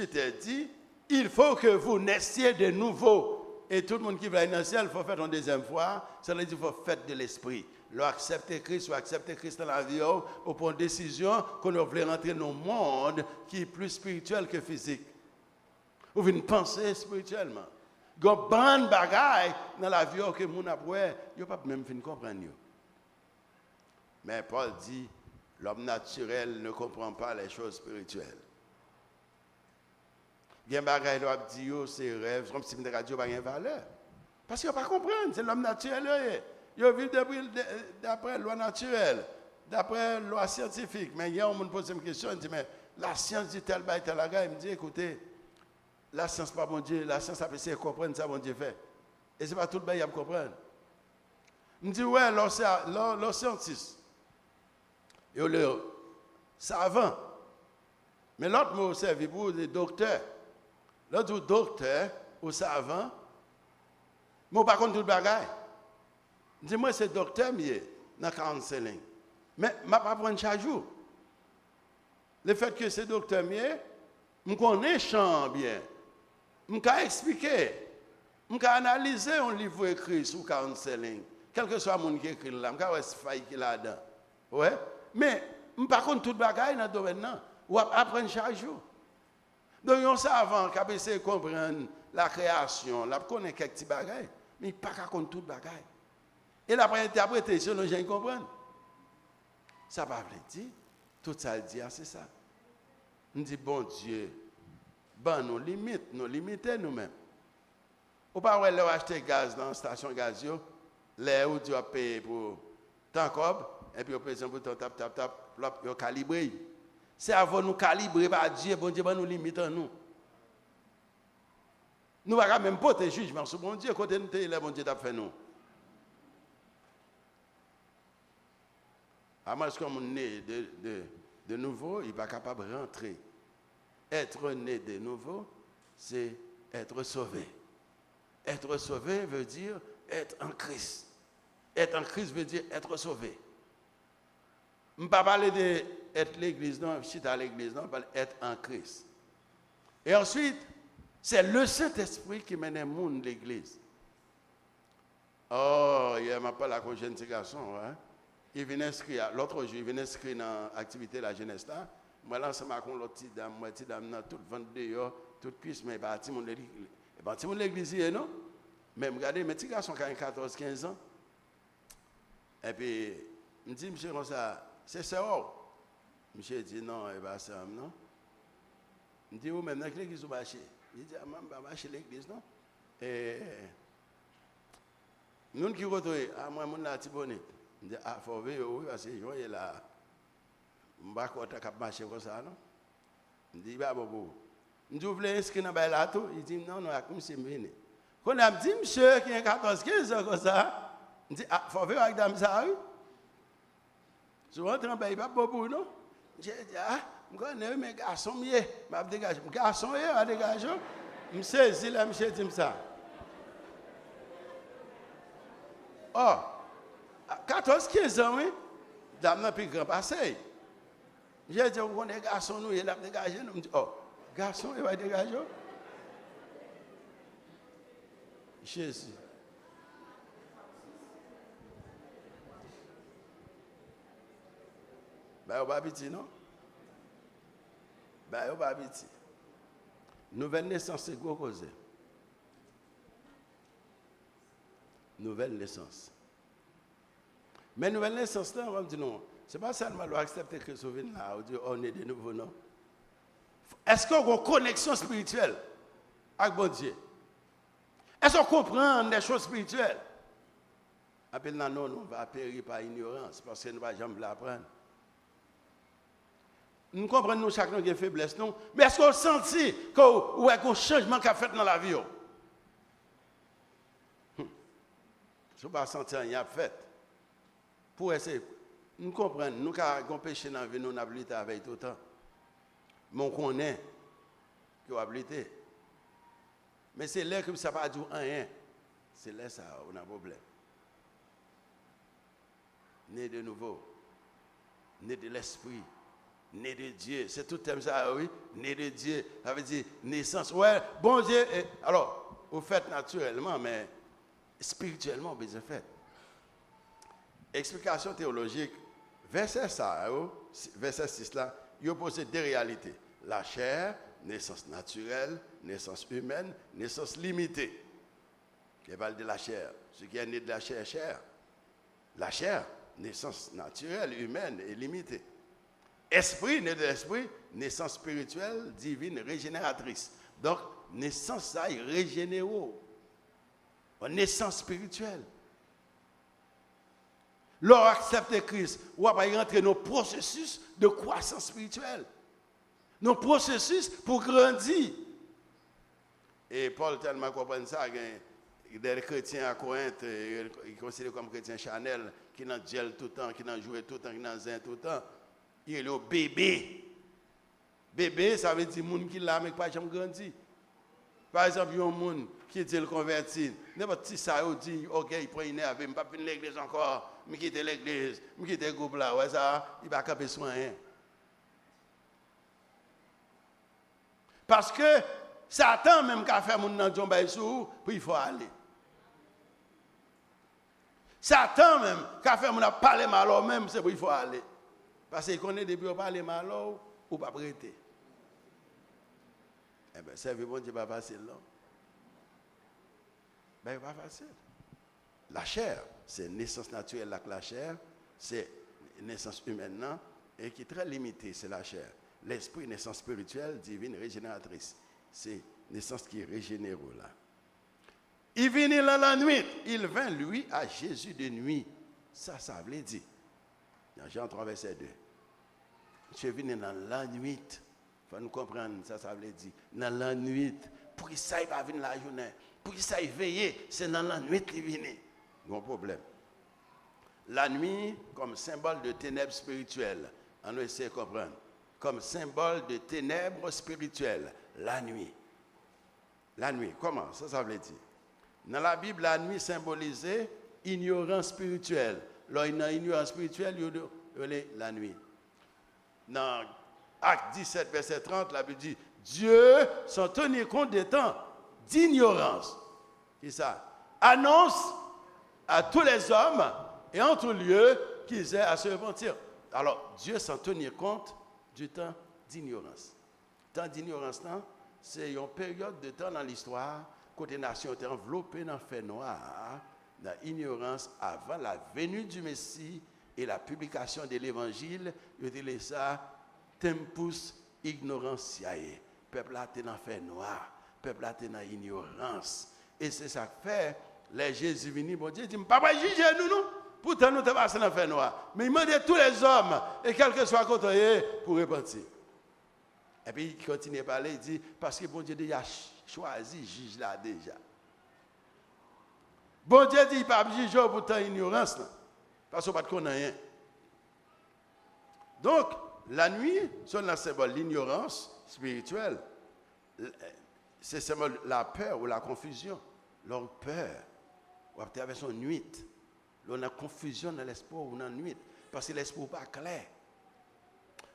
t'ai dit, il faut que vous naissiez de nouveau. Et tout le monde qui va aller dans le ciel, il faut faire une deuxième fois. Ça veut dire qu'il faut faire de l'esprit. Leur accepter Christ ou accepter Christ dans la vie, ou pour une décision qu'on veut rentrer dans un monde qui est plus spirituel que physique. Ou une pensée spirituellement. Il y a bonne bagaille dans la vie que les gens ne peuvent pas même comprendre. Mais Paul dit, l'homme naturel ne comprend pas les choses spirituelles. Il y a des bagailles qui disent c'est rêve, comme si les radios n'ont pas de valeur. Parce qu'ils ne comprennent pas, c'est l'homme naturel. Ils vivent d'après la loi naturelle, d'après la loi scientifique. Mais il y a un monde qui pose une question, il dit, mais la science dit tel bail, tel bail. Il me dit, écoutez, la science pas bon Dieu, la science a essayé de comprendre ça, bon Dieu fait. Et ce n'est pas tout le bail qui comprendre. Il me dit, ouais, les scientifiques, ils sont savants. Mais l'autre mot servi pour les docteurs. L'autre docteur ou savant, mais par contre tout le bagage. Dis-moi, c'est docteur mieux dans 45 lignes. Mais je ne vais pas prendre chaque jour. Le fait que c'est docteur mieux, je connais champ bien. Je peux expliquer. Je peux analyser un livre écrit sur 45 lignes. Quel que soit le monde qui écrit là, je peux voir ce faille qu'il a là-dedans. Ouais? Mais je ne vais pas prendre tout le bagage dans le domaine. Ou apprendre chaque jour. Donc, on savant qui a essayé de comprendre la création, la connaître quelques petits bagages, mais il n'y a pas qu'à comprendre tout le bagage. Et la première interprétation, les gens comprennent. Ça ne veut pas dire, tout ça dit, c'est ça. On dit, bon Dieu, nos limites, nous limiter nous-mêmes. Ou pas, on va acheter gaz dans la station gaz, là où tu vas payer pour ton cob, et puis on paye un bouton, tap, on calibre. C'est avant nous calibrer par Dieu, bon Dieu, nous limitons nous. Nous ne pouvons même pas te jugement sur bon Dieu, côté nous, bon Dieu t'a fait nous. À moins qu'on est né de nouveau, il n'est pas capable de rentrer. Être né de nouveau, c'est être sauvé. Être sauvé veut dire être en Christ. Être en Christ veut dire être sauvé. Je ne vais pas parler d'être l'église, non, je suis à l'église, non, je parle d'être en Christ. Et ensuite, c'est le Saint-Esprit qui mène le monde à l'église. Oh, il m'a parlé à un jeune garçon, hein? Il venait inscrire, l'autre jour, il venait inscrire dans l'activité de la jeunesse là. Moi, là, ça m'a con l'autre petite dame, toute vente dehors, toute cuisse, mais bâti mon l'église, non? Mais regardez, mes petits garçons qui ont 14-15 ans. Et puis, il me dit, monsieur, comme ça, c'est ça. Monsieur dit, non, il va ça, non? Il me dit, vous, même dans l'église, vous marchez. Il dit, ah, maman, je vais marcher l'église, non? Et nous qui retrouvons, ah, moi, je suis là, Tibonite. Il dit, ah, il faut veiller, oui, parce que je suis là. Je ne vais pas marcher comme ça, non? Il dit, bah, bon. Il dit, vous voulez inscrire dans la tout? Il dit, non, comme c'est venu. Quand on a dit, monsieur, qui a 14-15 ans comme ça, il dit, ah, il faut veiller avec dame ça, oui? Souvent, il n'y a pas beaucoup, non? J'ai dit, ah, je connais mes garçons, je dégage. Mes garçons, je dégage. Je saisis là, monsieur dit ça. Oh, 14-15 ans, oui, dame n'a plus grand passé. J'ai dit, vous connaissez les garçons, nous, il a dégagé. Je me dis, oh, garçon, il va dégager. Jésus. Ben, on va petit, non? Ben, on va petit. Nouvelle naissance, c'est quoi cause? Nouvelle naissance. Mais nouvelle naissance, là, on va me dire non. C'est pas seulement accepter que Sauvin là, on est de nouveau, non? Est-ce qu'on a une connexion spirituelle avec bon Dieu? Est-ce qu'on comprend des choses spirituelles? Appelle non, on va périr par ignorance parce que nous ne va jamais l'apprendre. Nous comprenons chacun qui a faiblesse, non? Mais est-ce qu'on sent qu'il y a un changement qui a fait dans la vie? Si on ne pas sentir rien fait. Pour essayer, nous comprenons, nous avons péché dans la vie, nous avons habilité avec tout le temps. Mais on connaît qu'on a habilité. Mais c'est là que ça ne va pas dire rien. C'est là que ça, on a un problème. Né de nouveau, né de l'esprit, né de Dieu. C'est tout thème ça, oui. Né de Dieu, ça veut dire naissance. Ouais, bon Dieu. Alors, vous faites naturellement, mais spirituellement, vous avez fait. Explication théologique, verset 6 là, il oppose deux réalités. La chair, naissance naturelle, naissance humaine, naissance limitée. Il parle de la chair. Ce qui est né de la chair, chair. La chair, naissance naturelle, humaine et limitée. Esprit, né de l'esprit, naissance spirituelle, divine, régénératrice. Donc, naissance, ça est régénérée. Naissance spirituelle. Lorsqu'on accepte Christ, on va rentrer dans le processus de croissance spirituelle. Dans le processus pour grandir. Et Paul tellement comprend ça, des chrétiens à Corinthe, ils considèrent comme chrétiens Chanel, qui n'ont gel tout le temps, qui n'ont joué tout le temps, qui n'ont zin tout le temps. Il est le bébé. Bébé, ça veut dire monde qui l'a, mais pas jamais grandi. Par exemple, il y a un monde qui dit le converti. N'importe qui ça dit, ok, il prend une herbe, il ne va pas venir l'église encore, mais quitte l'église, mais quitte le groupe là, ouais, ça, il va camper soin. Parce que Satan même qui a fait mon nom tomber sous, puis il faut aller. Satan même qui a fait mon parler mal même, c'est pour il faut aller. Parce qu'il connaît depuis on parle mal ou pas prêter. Eh bien, c'est bon Dieu pas facile, non? Ben, pas facile. La chair, c'est naissance naturelle avec la chair, c'est naissance humaine, non? Et qui est très limitée, c'est la chair. L'esprit, naissance spirituelle, divine, régénératrice. C'est naissance qui est régénérée là. Il vint là la nuit. Il vint, lui, à Jésus de nuit. Ça veut dire. Dans Jean 3, verset 2. Je viens dans la nuit. Il faut nous comprendre, ça veut dire. Dans la nuit. Pour qu'il s'aille pas venir la journée. Pour qu'il s'aille veiller. C'est dans la nuit qu'il vient. Bon problème. La nuit, comme symbole de ténèbres spirituelles. On va essayer de comprendre. Comme symbole de ténèbres spirituelles. La nuit. La nuit, comment? Ça veut dire. Dans la Bible, la nuit symbolisait ignorance spirituelle. Là, il y a ignorance spirituelle, il y a la nuit. Dans Acte 17, verset 30, la Bible dit Dieu s'en tenir compte des temps d'ignorance. C'est ça. Annonce à tous les hommes et en tout lieu qu'ils aient à se repentir. Alors, Dieu s'en tenir compte du temps d'ignorance. Le temps d'ignorance, c'est une période de temps dans l'histoire où les nations étaient enveloppées dans le fait noir, dans l'ignorance avant la venue du Messie et la publication de l'Évangile. Ils disaient ça, tempus ignorentiae. Le peuple là était dans le fait noir, le peuple là était dans l'ignorance. Et c'est ça que fait, les Jésus venus, bon Dieu dit, papa, jugez nous, non? Pourtant, nous sommes passés dans le fait noir. Mais il m'a dit tous les hommes, et quel que soit côté, pour repentir. Et puis il continue à parler, il dit, parce que bon Dieu déjà choisi, juge là déjà. Bon Dieu dit, il ne peut pas juger pour ta ignorance, là, parce qu'on ne connaît rien. Donc, la nuit, c'est un symbole l'ignorance spirituelle. C'est le symbole la peur ou la confusion. Leur peur, ou avec son nuit. On a confusion dans l'espoir ou dans la nuit, parce que l'espoir n'est pas clair.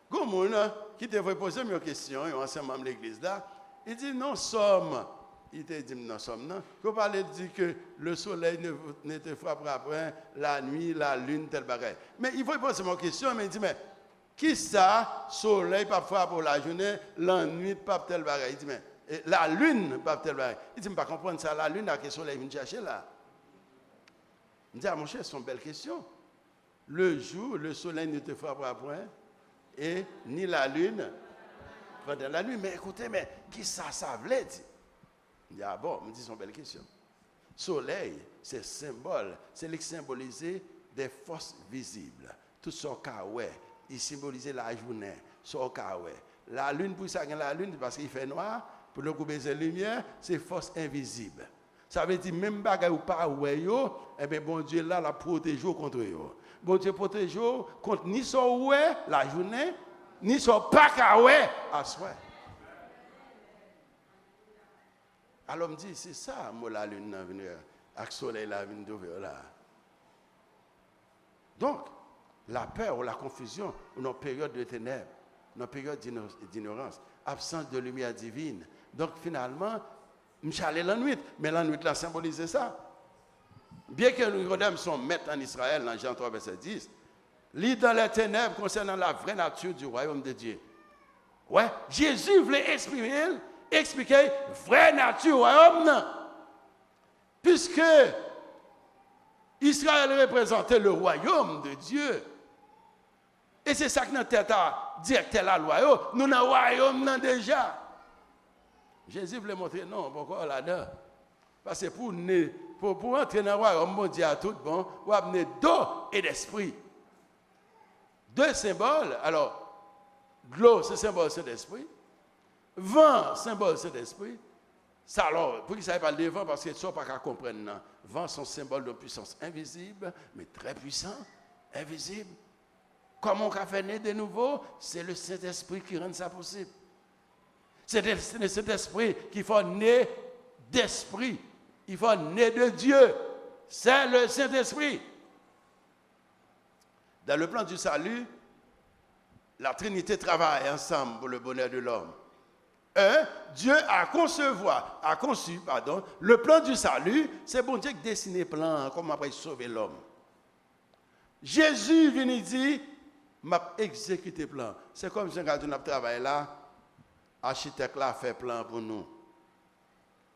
Gomoun, qui devrait poser une question, ensemble de l'église là, il dit, non sommes. Il te dit, non sommes, non. Qu'on parle dit que le soleil ne te frappera après, la nuit, la lune, tel bagage. Mais il faut poser une question, mais il dit, mais Qui ça, soleil pas faire pour la journée, la nuit pas tel bagaille. Il dit mais la lune pas tel bagaille. Il dit mais pas comprendre ça, la lune à que soleil vient chercher là. Il dit ah mon cher, c'est une belle question. Le jour, le soleil ne te frappera point et ni la lune pendant la nuit. Mais écoutez, mais qui ça veut dire? Il dit ah bon, me dit c'est une belle question. Soleil, c'est symbole, c'est le symboliser des forces visibles. Tout son caouet. Il symbolise la journée, son caouet. La lune, pour ça, la lune, parce qu'il fait noir, pour nous couper la lumière, c'est force invisible. Ça veut dire, même si ou pas, eh bien, bon Dieu, là, la protège contre eux. Bon Dieu protège contre ni son oué, la journée, ni son pas caouet, à soi. Alors, me dit, c'est ça, moi, la lune, avec le soleil, la lune d'ouvrir là. Donc, la peur ou la confusion, ou nos périodes de ténèbres, nos périodes d'ignorance, absence de lumière divine. Donc finalement, je suis allé la nuit, mais la nuit, là, symbolisait ça. Bien que Nicodème son maître en Israël, dans Jean 3, verset 10, lit dans les ténèbres concernant la vraie nature du royaume de Dieu. Ouais, Jésus voulait expliquer vraie nature du royaume. Puisque Israël représentait le royaume de Dieu. Et c'est ça que notre tête a directeur la loi. Nous avons le royaume déjà. Jésus voulait montrer, non, pourquoi là-dedans? Parce que pour entrer dans le royaume, bon Dieu a tout bon, vous avez d'eau et d'esprit. Deux symboles. Alors, l'eau, c'est symbole de l'esprit. Vent, symbole de l'esprit. Ça, alors, pour qu'il ne parle de vent, parce que ça, pas qu'à comprendre. Non. Vent, sont symbole de puissance invisible, mais très puissant, invisible. Comment on a fait naître de nouveau? C'est le Saint-Esprit qui rend ça possible. C'est le Saint-Esprit qui fait naître d'esprit. Il faut naître de Dieu. C'est le Saint-Esprit. Dans le plan du salut, la Trinité travaille ensemble pour le bonheur de l'homme. Dieu a conçu le plan du salut. C'est bon Dieu qui dessine le plan, comment après sauver l'homme. Jésus vient dire, m'a exécuté le plan. C'est comme si on a travaillé là, l'architecte là fait plan pour nous.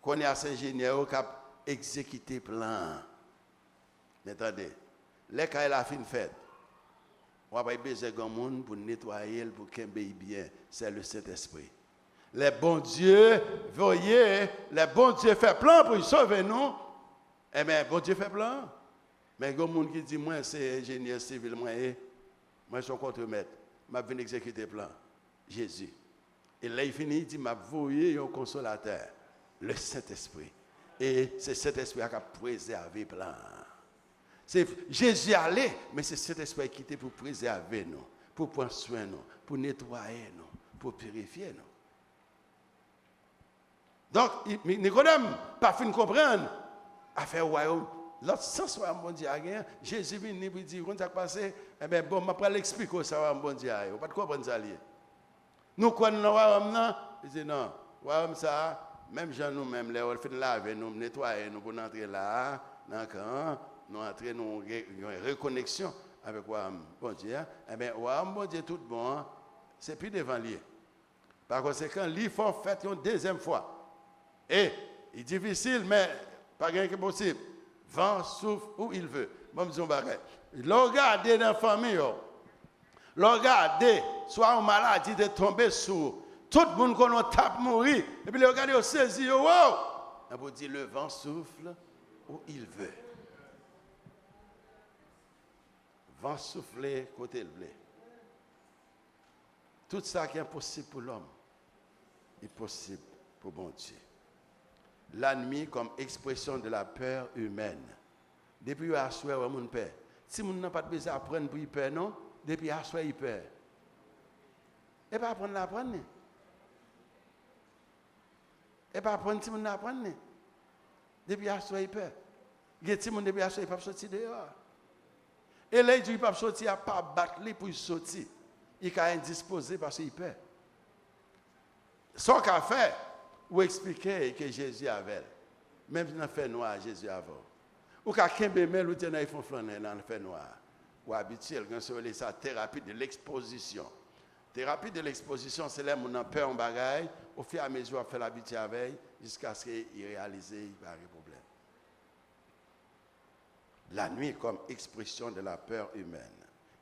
Qu'on est assez ingénieur qui a exécuté le plan. Mais attendez, les cas il a fait une fête. On va pas besoin de monde pour nettoyer, pour qu'il bien. C'est le Saint-Esprit. Les bons dieux, voyez, les bons dieux fait plan pour sauver nous. Eh bien, bon Dieu fait plan. Mais il y a des gens qui disent, moi, c'est ingénieur civil, moi, je suis contre-maître. Je viens exécuter le plan. Jésus. Et là, il finit, il dit, je voyé un consolateur, le Saint-Esprit. Et c'est Saint-Esprit qui a préservé le plan. C'est Jésus allé, mais c'est Saint-Esprit qui était pour préserver nous, pour prendre soin de nous, pour nettoyer nous, pour purifier nous. Donc, Nicodème, pas fin comprendre, a fait royaume. L'autre sens où bon Dieu a gagné, Jésus vient et dit, quand ça passé, eh bien, bon, je vais l'expliquer ça, bon Dieu a. Vous ne pouvez pas comprendre ça. Nous, quand nous avons royaume, il dit non, royaume ça, même gens nous-mêmes, on fait laver, nous nettoyer, nous pour entrer là, nous entrer dans une reconnexion avec royaume, bon Dieu. Eh bien, royaume, bon Dieu, tout bon, c'est plus devant lui. Par conséquent, il faut faire une deuxième fois. Et, il est difficile, mais pas rien que possible. Vent souffle où il veut. Bon, disons pareil. Regardez dans la famille, regardez, soit une maladie de tomber sur tout le monde qu'on tape mourir. Et puis regardez, on saisit, wow! Et vous dites, le vent souffle où il veut. Vent souffler côté le blé. Tout ça qui est impossible pour l'homme est possible pour bon Dieu. L'ennemi comme expression de la peur humaine. Depuis à soir, on peur. Si on n'a pas besoin d'apprendre pour y peur, non, depuis à soir, il peur. Et pas apprendre à apprendre. Et pas apprendre si on n'a pas apprendre. Depuis à soir, il peur. Il y a des gens depuis à soir, il ne peut pas sortir dehors. Et là, il dit, il ne peut pas sortir, il ne peut pas battre pour sortir. Il est indisposé parce qu'il peur. Son qu'a fait, ou expliquer que Jésus avait. Même dans le fait noir, Jésus avait. Ou qu'à Kembemel, ou ils font flaner dans le fait noir. ou habituel, quand c'est ça, thérapie de l'exposition. Thérapie de l'exposition, c'est là où on a peur en bagaille, au fur et à mesure, on fait l'habitude avec, jusqu'à ce qu'il réalise, il n'y a pas de problème. La nuit comme expression de la peur humaine.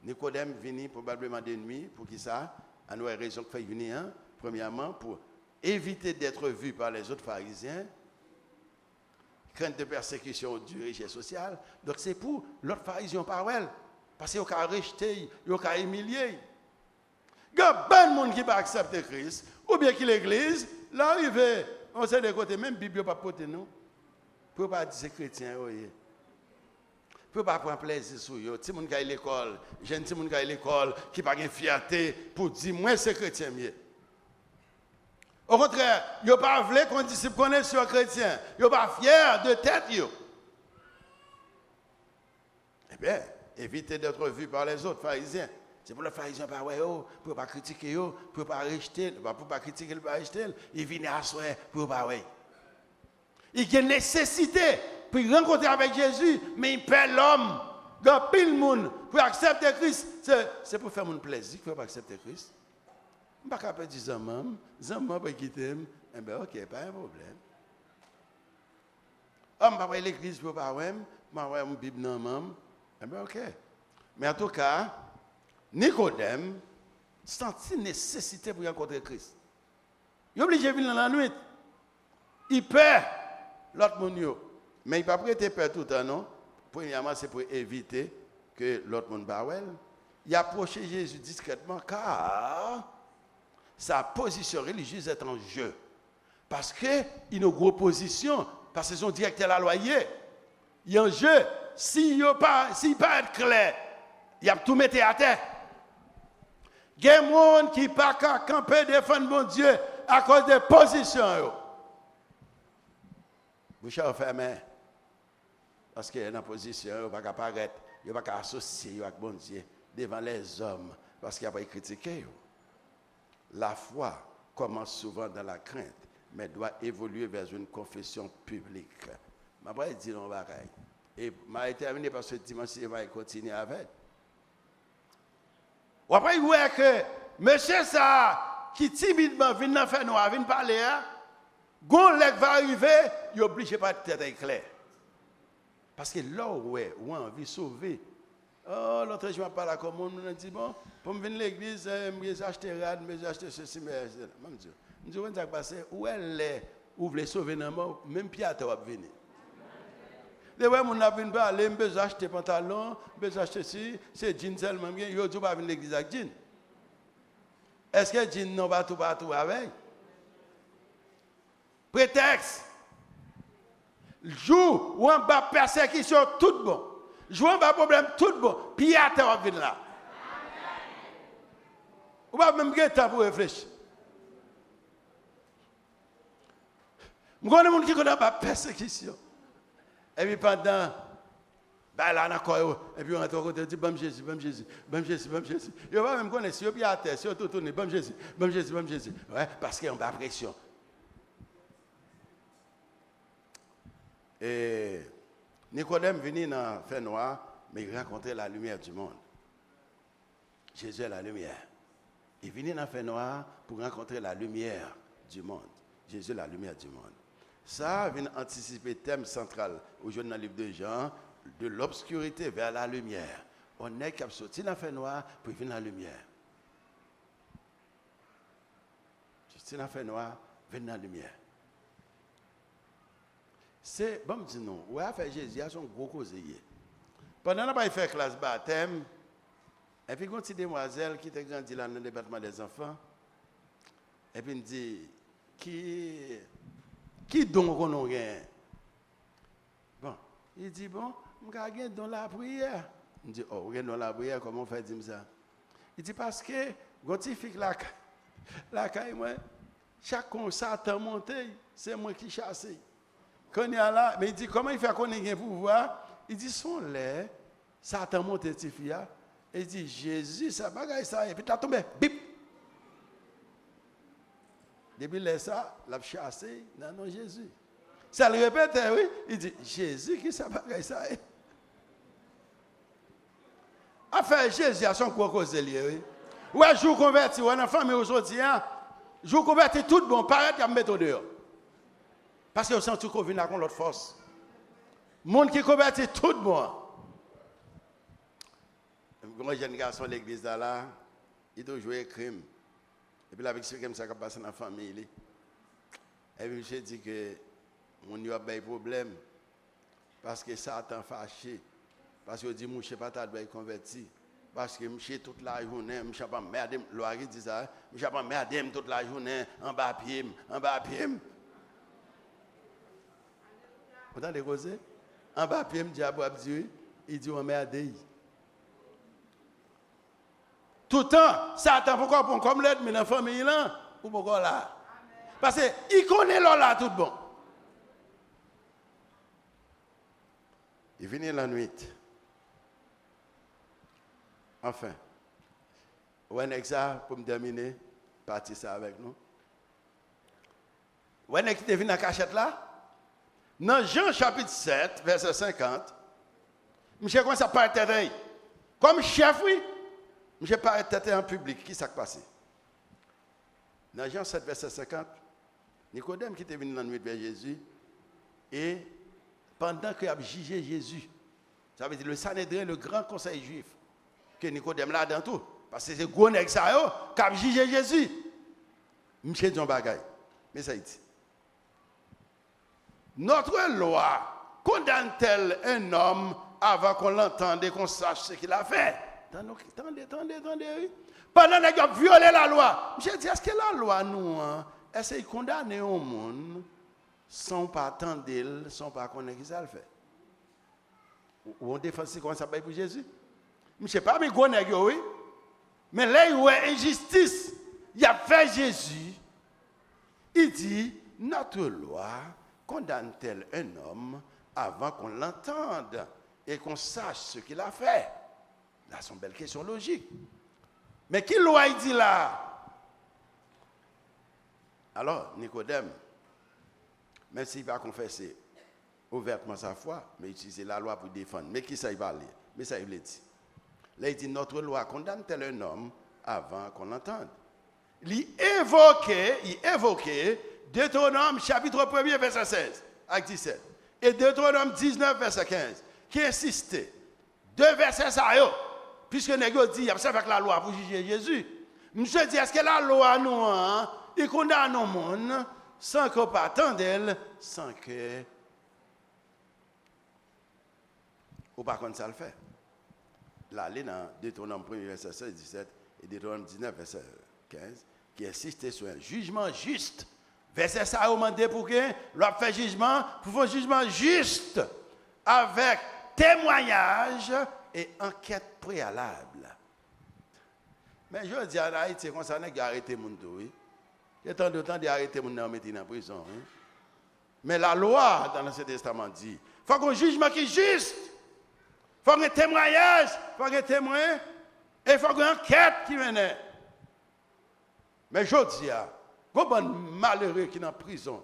Nicodème vient probablement de nuit, pour qui ça? À nous, raison que fait venir, premièrement, pour éviter d'être vu par les autres pharisiens, crainte de persécution du richesse sociale. Donc c'est pour l'autre pharisien parole, parce qu'ils ont rejeté, ils ont humilié. Il y a beaucoup de monde qui va accepter Christ, ou bien que l'église, l'arrivée, on sait de côté, même la Bible pas porter nous, pour pas dire c'est chrétien, oui. Pour pas prendre plaisir sur eux. Si mon gars à l'école, jeune si mon gars à l'école qui pas de fierté pour dire moi c'est chrétien mieux. Au contraire, ils n'ont pas voulu qu'on disciple connaisse sur chrétien. Ils n'ont pas fier de tête yo. Eh bien, évitez d'être vu par les autres pharisiens. C'est pour les pharisiens pas ouais pour pas critiquer yo, pour pas rejeter, pour pas critiquer, pour pas rejeter, ils viennent à soi pour pas ouais. Il y a une nécessité pour rencontrer avec Jésus, mais il perd l'homme. Il y a pile de monde pour accepter Christ. C'est pour faire mon plaisir qu'il faut accepter Christ. Je ne peux pas dire Zamam peut quitter. Eh bien, ok, pas un problème. Je ne peux pas l'église pour pas ouais, je vais une Bible dans maman. Eh bien, ok. Mais en tout cas, Nicodème sentit nécessité pour rencontrer Christ. Il est obligé de venir dans la nuit. Il perd l'autre monde. Mais il ne peut pas prêter peur tout le temps, non? Premièrement, c'est pour éviter que l'autre monde ne il approchait Jésus discrètement car sa position religieuse est en jeu. Parce qu'il a une grosse position, parce que son directeur a loyer. Il y a un jeu. S'il ne peut pas être clair, il a tout mettre à terre. Il y a des gens qui ne peuvent pas camper défendre mon Dieu à cause des positions. Vous savez fermez. Parce qu'il y a une position, il ne va pas apparaître, il ne va pas associer avec bon Dieu devant les hommes, parce qu'il n'y a pas critiqué. La foi commence souvent dans la crainte, mais doit évoluer vers une confession publique. Je vais dire non pareil. Et je vais terminer parce que dimanche, je vais continuer avec. Après, il voit que monsieur ça, qui timidement vient faire noir, vient parler, quand l'aigle va arriver, il est obligé de pas être tête claire. Parce que là où on a envie de sauver, oh, l'autre jour, je parle à la commune, on dit, bon, pour me venir à l'église, je vais acheter rad, je vais acheter ceci, mais je dis, on va passer, où elle est, où vous voulez sauver dans le monde, même Pierre va venir. Les gens qui viennent parler, je vais acheter pantalon, je vais acheter ceci, c'est jean seulement, je ne vais pas venir à l'église avec jean. Est-ce que jean n'a pas tout avec? Prétexte. Jour où on va persécution tout bon. Jour où on va problème tout bon. Puis à terre va venir là. On va même gagner temps pour réfléchir. Je connais des gens qui connaissent la persécution. Et puis pendant, ben là, on a quoi, et puis on a tout dit, bam Jésus, bam Jésus, bam Jésus, bam Jésus. Il ne va même connaître, si on est à terre, si on tourne, bam Jésus, bam Jésus, bam Jésus. Ouais, parce qu'on a pression. Et Nicodème venait dans le fait noir, mais il rencontrait la lumière du monde. Jésus est la lumière. Il venait dans le fait noir pour rencontrer la lumière du monde. Jésus est la lumière du monde. Ça vient anticiper le thème central aujourd'hui dans le livre de Jean, de l'obscurité vers la lumière. On est capable de sortir dans le fait noir pour venir dans la lumière. Sortir dans le fait noir, venir dans la lumière. C'est, bon, me dit non, ouais, fait Jésus a son gros causier. Pendant que je fais classe baptême, et puis, il y a une petite demoiselle qui était grandie là dans le département des enfants, et puis il me dit, qui donc on a gagné? Bon, il dit, bon, je vais gagner dans la prière. Je dis, oh, dans la prière, comment on fait dire ça? Il dit, parce que, quand il fait la caille, moi, chaque Satan monté, c'est moi qui chasse. Quand il y a là, mais il dit, comment il fait qu'on ait un pouvoir? Il dit, son lait, Satan monté, Tifia. Et il dit, Jésus, ça bagaille ça, et puis tu as tombé, bip! Depuis là, ça, l'a chassé dans non Jésus. Ça le répète, oui. Il dit, Jésus, qui ça bagaille ça? fait Jésus à son gros cause lié, oui. Ouais, je vous convertis, ouais, dans la famille aujourd'hui, hein. Je vous convertis tout bon, paraît qu'il y a mettre dehors. Parce que vous sentez qu'on vient avec l'autre force. Monde qui convertit tout bon. Un jeune garçon de l'église là, il doit jouer crime. Et puis, il a expliqué comme ça qui passe dans la famille. Et puis, je dis que mon y a des problèmes. Parce que Satan fâché. Parce que dit, mon chef pas de converti. Parce que je suis toute la journée, je ne suis pas merdé. Loire dit ça, je ne suis pas merdé toute la journée, en bas pied, en bas pied. Vous entendez causer? En bas pied, il dit, on merdé. Tout le temps, Satan, pourquoi prendre comme l'aide, mais dans la famille, là, ou pourquoi là? Parce qu'il connaît là tout bon. Il vient la nuit. Enfin, où est ça pour me terminer? Partir ça avec nous. Où est-ce que tu venu dans la cachette là? Dans Jean chapitre 7, verset 50, je commence à parler tête. Comme chef, oui. Je parle tête en public. Qui s'est passé? Dans Jean 7, verset 50, Nicodème qui était venu dans la nuit vers Jésus, et pendant qu'il a jugé Jésus, ça veut dire le Sanhédrin, le grand conseil juif, que Nicodème là dans tout, parce que c'est gros nèg ça yo, qui a jugé Jésus. Monsieur John Bagay, mais ça dit. Notre loi condamne-t-elle un homme avant qu'on l'entende et qu'on sache ce qu'il a fait? Attendez. Pendant qu'il a violé la loi, je dis, est-ce que la loi nous, est-ce qu'il condamne un monde sans pas attendre, sans pas connaître ce qu'il a fait? Ou on défend comment ça va pour Jésus? Je ne sais pas, mais oui. Mais là, il y a injustice. Il a fait Jésus. Il dit, notre loi condamne-t-elle un homme avant qu'on l'entende et qu'on sache ce qu'il a fait? Là, c'est une belle question logique. Mais qui loi il dit là? Alors, Nicodème, même s'il va confesser ouvertement sa foi, mais utiliser la loi pour défendre. Mais qui ça il va lire? Mais ça il veut dire. Là, il dit, notre loi condamne-t-elle un homme avant qu'on l'entende? Il évoquait Deutéronome chapitre 1er, verset 16 à 17. Et Deutéronome 19, verset 15, qui insistait. Deux versets ça yo. Puisque nous dit, il y a ça avec la loi pour juger Jésus. Monsieur dit, est-ce que la loi nous, il condamne le monde sans qu'on pas attendre d'elle, sans que ou pas comme ça le fait. Là, il est dans Deutéronome 1er, verset 16, 17 et Deutéronome 19, verset 15, qui insiste sur un jugement juste. Verset ça a demandé pour que l'on fait jugement, pour faire un jugement juste, avec témoignage et enquête préalable. Mais je dis à Haïti, c'est ça qu'il a arrêté mon dos. Il y a tant de temps d'arrêter mon nom mettre en prison. Mais la loi dans l'Ancien Testament dit, il faut qu'un jugement qui est juste. Il faut un témoignage, il faut un témoin, et il faut une enquête qui mène. Mais je dis, il y a des malheureux qui sont en prison,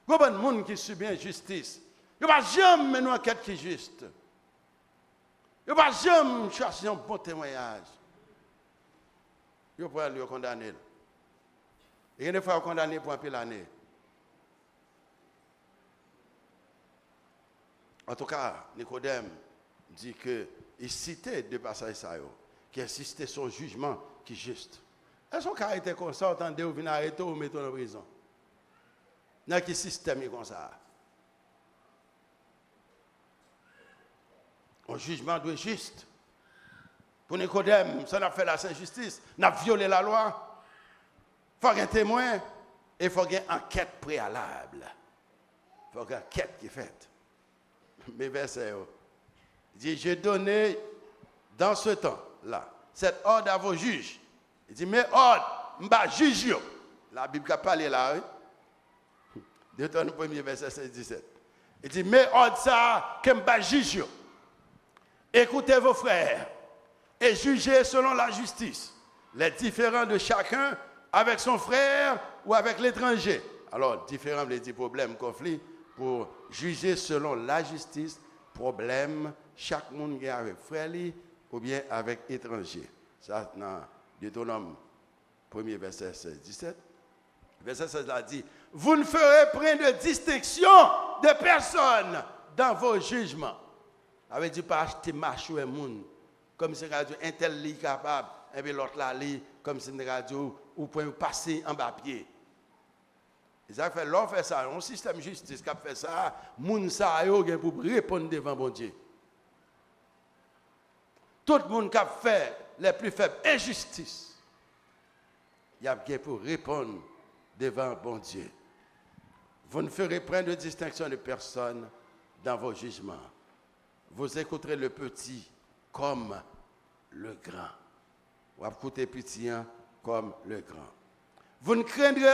il y a des gens qui subissent injustice. Il n'y a pas jamais mener une enquête qui est juste. Il n'y a pas jamais chercher un bon témoignage. Il faut le condamner. Et il faut le condamner pour un peu l'année. En tout cas, Nicodème dit qu'il citait deux passages qui insistaient sur le jugement qui est juste. Est-ce qu'on a été comme ça, entendez, ou venir arrêter ou mettre en prison? Il y a quel système comme ça? Un jugement doit être juste. Pour Nicodème, ça n'a fait la injustice, n'a violé la loi. Il faut un témoin et il faut une enquête préalable. Il faut une enquête qui est faite. Mais verset, il dit, j'ai donné dans ce temps-là cet ordre à vos juges. Il dit, mais ordre, m'ba juge. La Bible a parlé là, oui. Deutéronome 1er, verset 16-17. Il dit, mais ordre ça, que m'ba juge. Écoutez vos frères et jugez selon la justice les différends de chacun avec son frère ou avec l'étranger. Alors, différents, les dix problèmes, conflits, pour juger selon la justice, problème, chaque monde qui est avec frère, ou bien avec étranger. Ça, dans Deutéronome 1er verset 16, 17. Verset 16 a dit, vous ne ferez point de distinction de personne dans vos jugements. Ça veut dire pas acheter marché ou monde comme si radio un tel est capable et puis l'autre là comme si radio ou point passer en bas pied. Et ça fait l'on fait ça, un système de justice qui a fait ça, moun sa yo gen pour répondre devant bon Dieu. Tout le monde qui a fait les plus faibles injustices, il y a bien pour répondre devant bon Dieu. Vous ne ferez point de distinction de personne dans vos jugements. Vous écouterez le petit comme le grand. Vous écoutez le petit comme le grand. Vous ne craindrez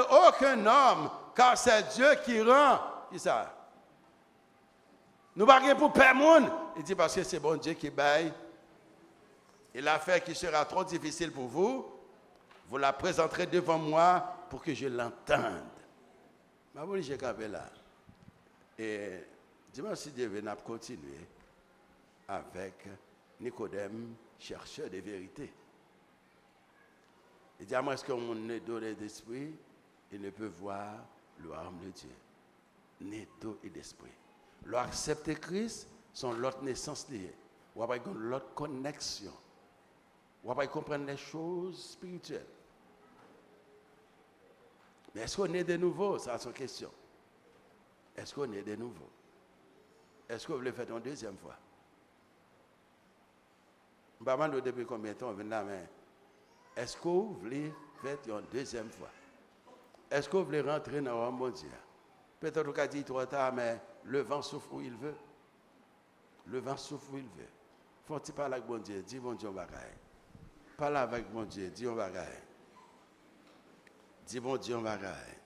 aucun homme, car c'est Dieu qui rend. Qui ça? Nous ne parlons pas pour personne. Il dit parce que c'est bon Dieu qui baille. Et l'affaire qui sera trop difficile pour vous, vous la présenterez devant moi pour que je l'entende. Ma bonne, j'ai capé là. Et dis-moi si Dieu veut continuer avec Nicodème, chercheur de vérité. Il dit à moi, est-ce qu'on est donné d'esprit, il ne peut voir le royaume de Dieu. Né d'eau et d'esprit. L'accepter Christ, son l'autre naissance liée. Ou après l'autre connexion. Ou après comprendre les choses spirituelles. Mais est-ce qu'on est de nouveau? Ça, c'est une question. Est-ce qu'on est de nouveau? Est-ce que vous le faites une deuxième fois? Je ne sais pas depuis combien de temps on vient là, mais est-ce que vous voulez faire une deuxième fois? Est-ce que vous voulez rentrer dans le royaume de Dieu? Peut-être qu'on a dit trop tard, mais le vent souffle où il veut. Le vent souffle où il veut. Faut-il parler avec bon Dieu? Dis bon Dieu, on va gagner. Parle avec bon Dieu, dis on va gagner. Dis bon Dieu, on va gagner.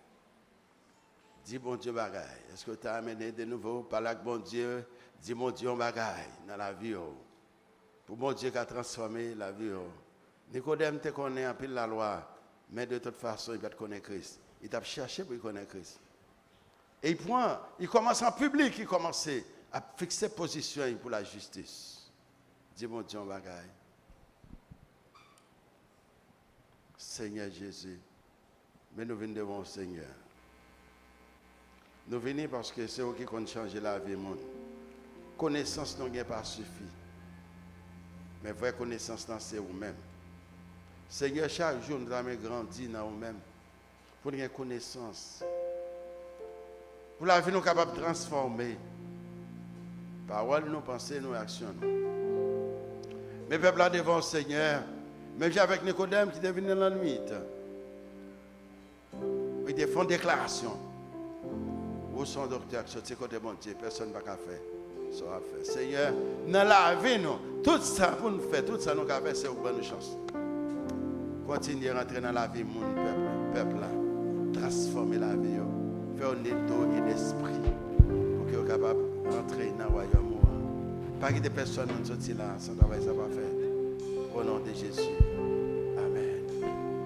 Dis bon Dieu, on va gagner. Est-ce que tu as amené de nouveau? Parle avec bon Dieu, dis bon Dieu, on va gagner dans la vie. Pour bon Dieu qui a transformé la vie. Nicodème te connaît un peu la loi, mais de toute façon, il va te connaître Christ. Il t'a cherché pour connaître Christ. Et il commence en public, il commence à fixer position pour la justice. Dis mon Dieu, on va gagner. Seigneur Jésus, mais nous venons devant le Seigneur. Nous venons parce que c'est eux qui ont changé la vie du monde. Connaissance n'a pas suffi. Mais vraie connaissance, c'est vous-même. Seigneur, chaque jour, nous avons grandi dans nous-mêmes. Pour une connaissance. Pour la vie, nous sommes capables de transformer. Paroles, nos pensées, nos actions. Mais peuple là devant le Seigneur, même avec Nicodème qui est venu dans la nuit, il fait une déclaration. Où sont les docteurs qui sont côté bon Dieu, personne ne va faire. Ça va faire. Seigneur, dans la vie, nous, tout ça pour nous faire, tout ça nous avons fait, c'est une bonne chance. Continuez à rentrer dans la vie, mon peuple là. Transformer la vie, faire un étau et d'esprit pour que vous soyez capable de rentrer dans le royaume. Pas que des personnes ne sortent là, sans travail, ça va faire. Au nom de Jésus.